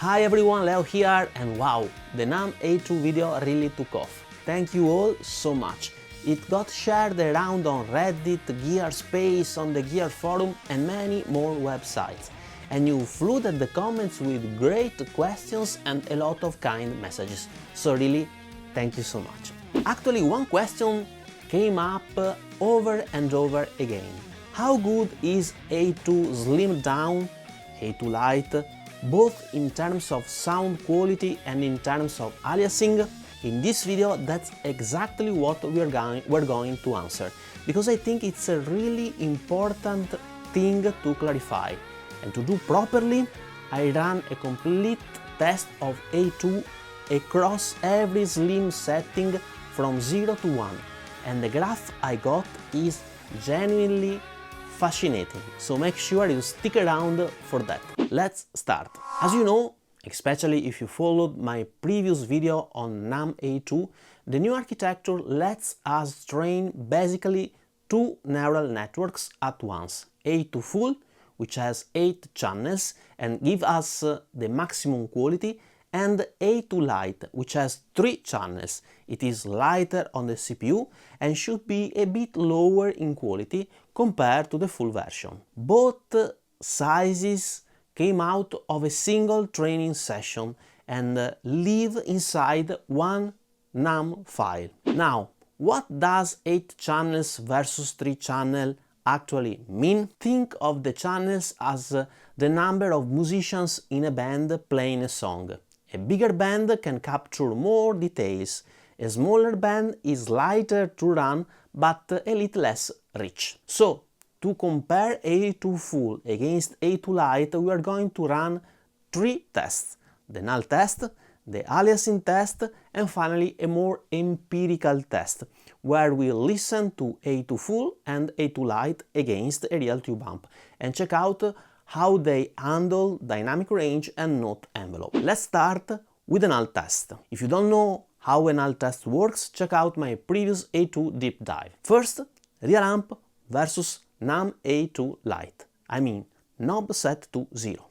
Hi everyone, Leo here, and wow, the NULL A2 video really took off. Thank you all so much. It got shared around on Reddit, Gearspace, on the Gear forum and many more websites. And you flooded the comments with great questions and a lot of kind messages. So really, thank you so much. Actually, one question came up over and over again. How good is A2 slimmed down, A2 Lite, both in terms of sound quality and in terms of aliasing? In this video, that's exactly what we're going to answer, because I think it's a really important thing to clarify. And to do properly, I ran a complete test of A2 across every slim setting from 0 to 1, and the graph I got is genuinely fascinating, so make sure you stick around for that. Let's start. As you know, especially if you followed my previous video on NULL A2, the new architecture lets us train basically two neural networks at once. A2 full, which has 8 channels and give us the maximum quality, and A2 Lite, which has 3 channels. It is lighter on the CPU and should be a bit lower in quality compared to the full version. Both sizes came out of a single training session and live inside one NULL file. Now, what does 8 channels versus 3 channels actually mean? Think of the channels as the number of musicians in a band playing a song. A bigger band can capture more details. A smaller band is lighter to run but a little less rich. So, to compare A2 full against A2 Lite, we are going to run 3 tests: the NULL test, the aliasing test, and finally a more empirical test, where we listen to A2 full and A2 Lite against a real tube amp and check out how they handle dynamic range and note envelope. Let's start with the NULL test. If you don't know how a NULL test works, check out my previous A2 deep dive. First, real amp versus NULL A2 Lite. I mean, knob set to 0.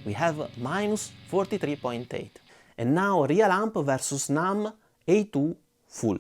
We have minus 43.8. And now real amp versus NULL A2 full.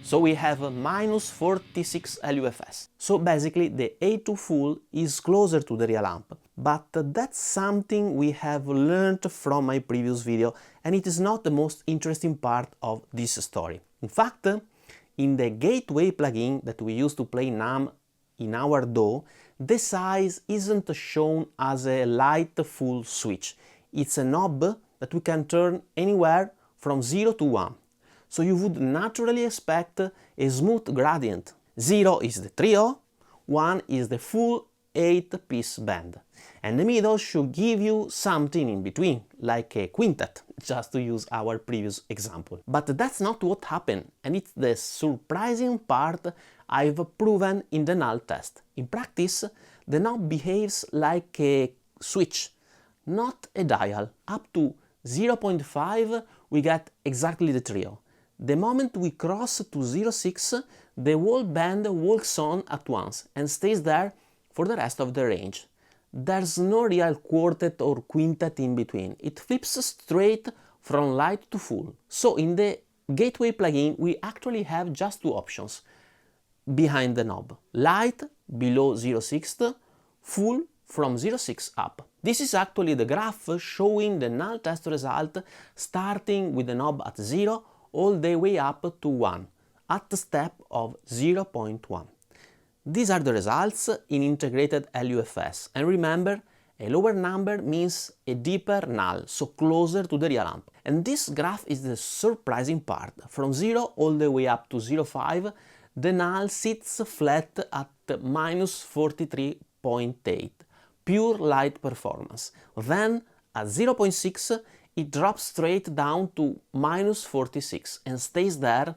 So we have minus 46 LUFS. So basically the A2 full is closer to the real amp, but that's something we have learned from my previous video, and it is not the most interesting part of this story. In fact, in the gateway plugin that we use to play NULL in our DAW, the size isn't shown as a light full switch. It's a knob that we can turn anywhere from 0 to 1. So you would naturally expect a smooth gradient. 0 is the trio, 1 is the full 8-piece band, and the middle should give you something in between, like a quintet, just to use our previous example. But that's not what happened, and it's the surprising part I've proven in the NULL test. In practice, the knob behaves like a switch, not a dial. Up to 0.5 we get exactly the trio. The moment we cross to 0.6, the whole band walks on at once and stays there for the rest of the range. There's no real quartet or quintet in between. It flips straight from light to full. So in the gateway plugin we actually have just 2 options behind the knob: light below 0.6, full from 0.6 up. This is actually the graph showing the NULL test result, starting with the knob at 0 all the way up to 1 at the step of 0.1. These are the results in integrated LUFS, and remember, a lower number means a deeper NULL, so closer to the real amp. And this graph is the surprising part. From 0 all the way up to 0.5, the NULL sits flat at minus 43.8, pure light performance. Then At 0.6 it drops straight down to -46 and stays there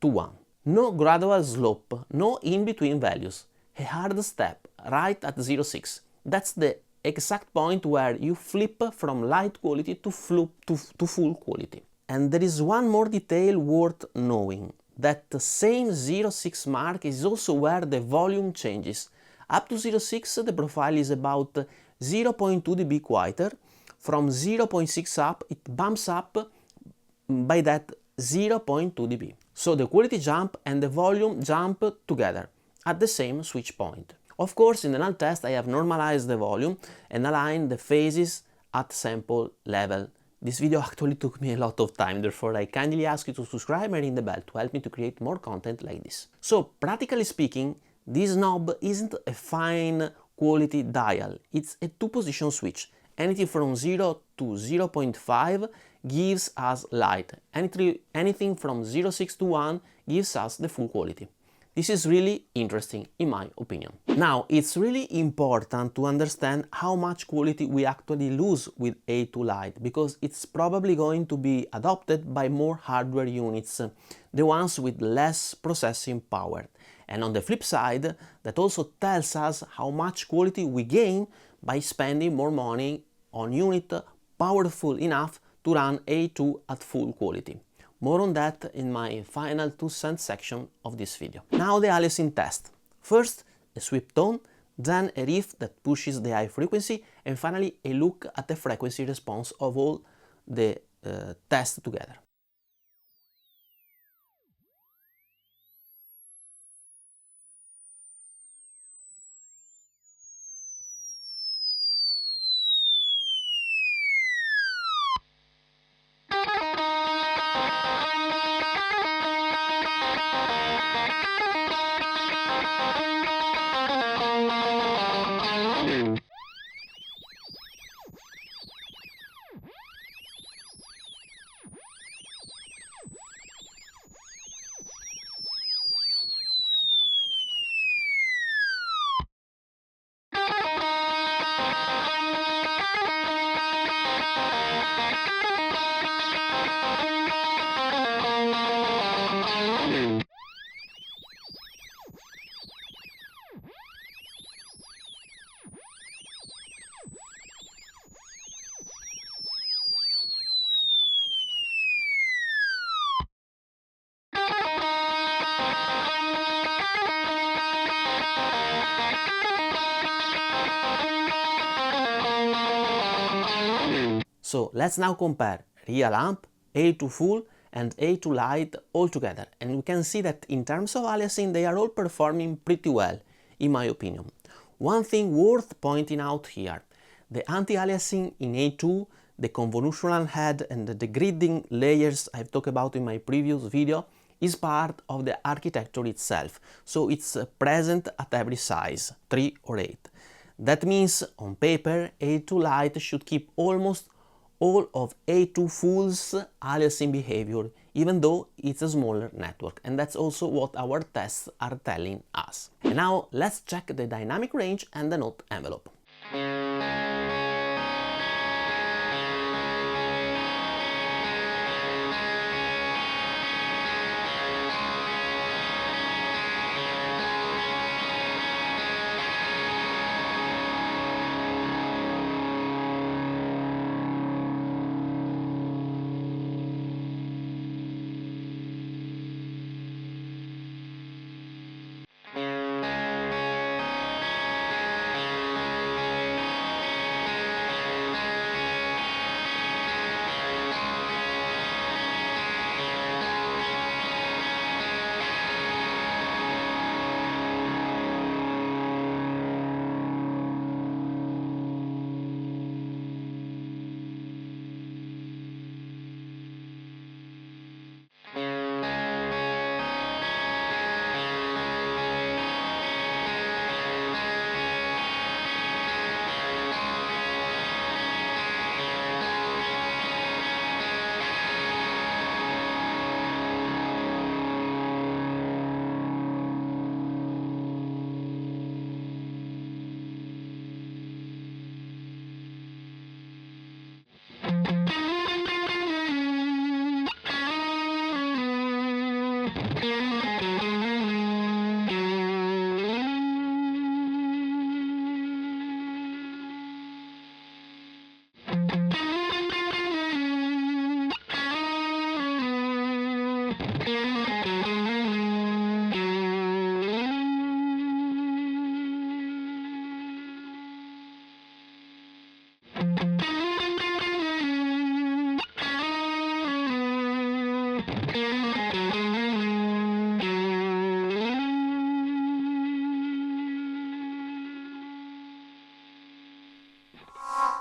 to 1. No gradual slope, no in-between values. A hard step right at 0.6. That's the exact point where you flip from light quality to full quality. And there is one more detail worth knowing. That the same 0.6 mark is also where the volume changes. Up to 0.6 the profile is about 0.2 dB quieter. From 0.6 up it bumps up by that 0.2 dB. So the quality jump and the volume jump together at the same switch point. Of course, in the NULL test I have normalized the volume and aligned the phases at sample level. This video actually took me a lot of time, therefore I kindly ask you to subscribe and ring the bell to help me to create more content like this. So, practically speaking, this knob isn't a fine quality dial, it's a two-position switch. Anything from 0 to 0.5 gives us light, anything from 0.6 to 1 gives us the full quality. This is really interesting in my opinion. Now, it's really important to understand how much quality we actually lose with A2 Lite, because it's probably going to be adopted by more hardware units, the ones with less processing power. And on the flip side, that also tells us how much quality we gain by spending more money on unit powerful enough to run A2 at full quality. More on that in my final 2 cents section of this video. Now the aliasing test. First, a sweep tone, then a riff that pushes the high frequency, and finally a look at the frequency response of all the tests together. So let's now compare real amp, A2 full and A2 Lite all together, and we can see that in terms of aliasing they are all performing pretty well, in my opinion. One thing worth pointing out here, the anti-aliasing in A2, the convolutional head and the gridding layers I've talked about in my previous video is part of the architecture itself, so it's present at every size, 3 or 8. That means on paper A2 Lite should keep almost all of A2 Full's aliasing behavior, even though it's a smaller network, and that's also what our tests are telling us. And now let's check the dynamic range and the note envelope.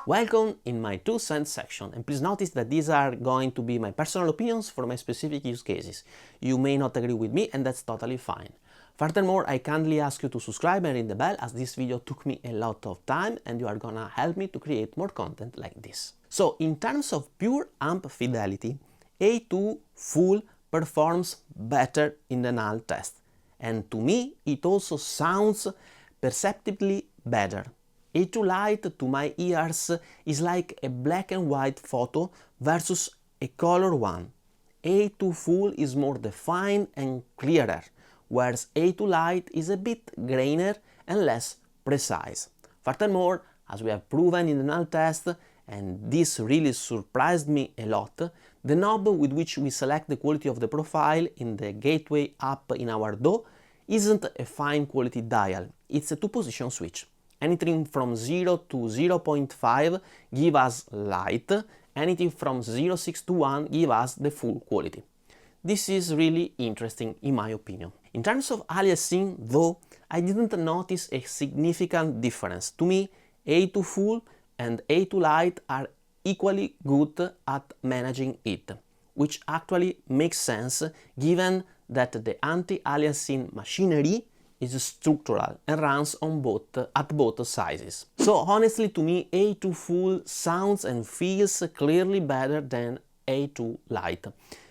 Welcome in my 2 cents section, and please notice that these are going to be my personal opinions for my specific use cases. You may not agree with me, and that's totally fine. Furthermore, I kindly ask you to subscribe and ring the bell, as this video took me a lot of time and you are gonna help me to create more content like this. So, in terms of pure amp fidelity, A2 full performs better in the NULL test, and to me it also sounds perceptibly better. A2 Lite to my ears is like a black and white photo versus a color one. A2 full is more defined and clearer, whereas A2 Lite is a bit grainier and less precise. Furthermore, as we have proven in the NULL test, and this really surprised me a lot, the knob with which we select the quality of the profile in the gateway app in our DAW isn't a fine quality dial, it's a 2-position switch. Anything from 0 to 0.5 give us light, anything from 0.6 to 1 give us the full quality. This is really interesting in my opinion. In terms of aliasing, though, I didn't notice a significant difference. To me, A2 full and A2 Lite are equally good at managing it, which actually makes sense given that the anti-aliasing machinery is structural and runs on at both sizes. So honestly, to me, A2 full sounds and feels clearly better than A2 Lite.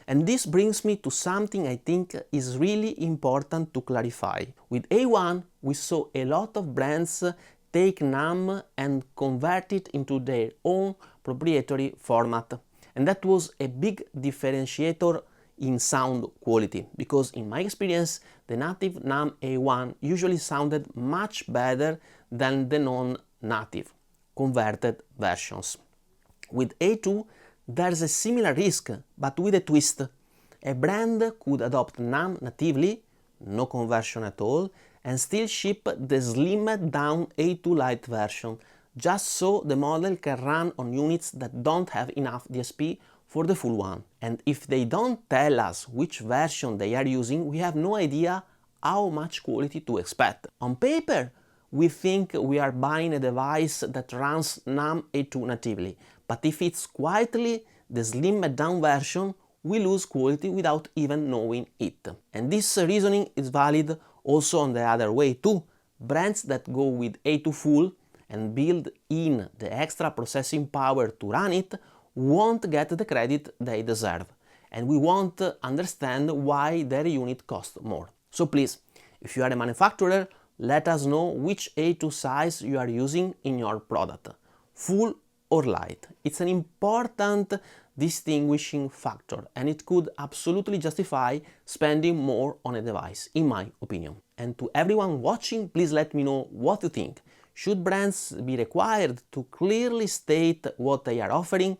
And this brings me to something I think is really important to clarify. With A1, we saw a lot of brands take NUML and convert it into their own proprietary format. And that was a big differentiator in sound quality, because in my experience, the native NUML A1 usually sounded much better than the non-native converted versions. With A2, there's a similar risk, but with a twist. A brand could adopt NUML natively, no conversion at all, and still ship the slimmed down A2 Lite version, just so the model can run on units that don't have enough DSP for the full one. And if they don't tell us which version they are using, we have no idea how much quality to expect. On paper, we think we are buying a device that runs NUML A2 natively, but if it's quietly the slimmed down version, we lose quality without even knowing it. And this reasoning is valid also on the other way too. Brands that go with A2 full and build in the extra processing power to run it won't get the credit they deserve, and we won't understand why their unit costs more. So please, if you are a manufacturer, let us know which A2 size you are using in your product, full or light. It's an important distinguishing factor, and it could absolutely justify spending more on a device, in my opinion. And to everyone watching, please let me know what you think. Should brands be required to clearly state what they are offering,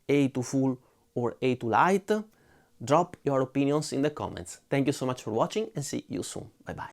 A2 full or A2 Lite? Drop your opinions in the comments. Thank you so much for watching and see you soon. Bye bye.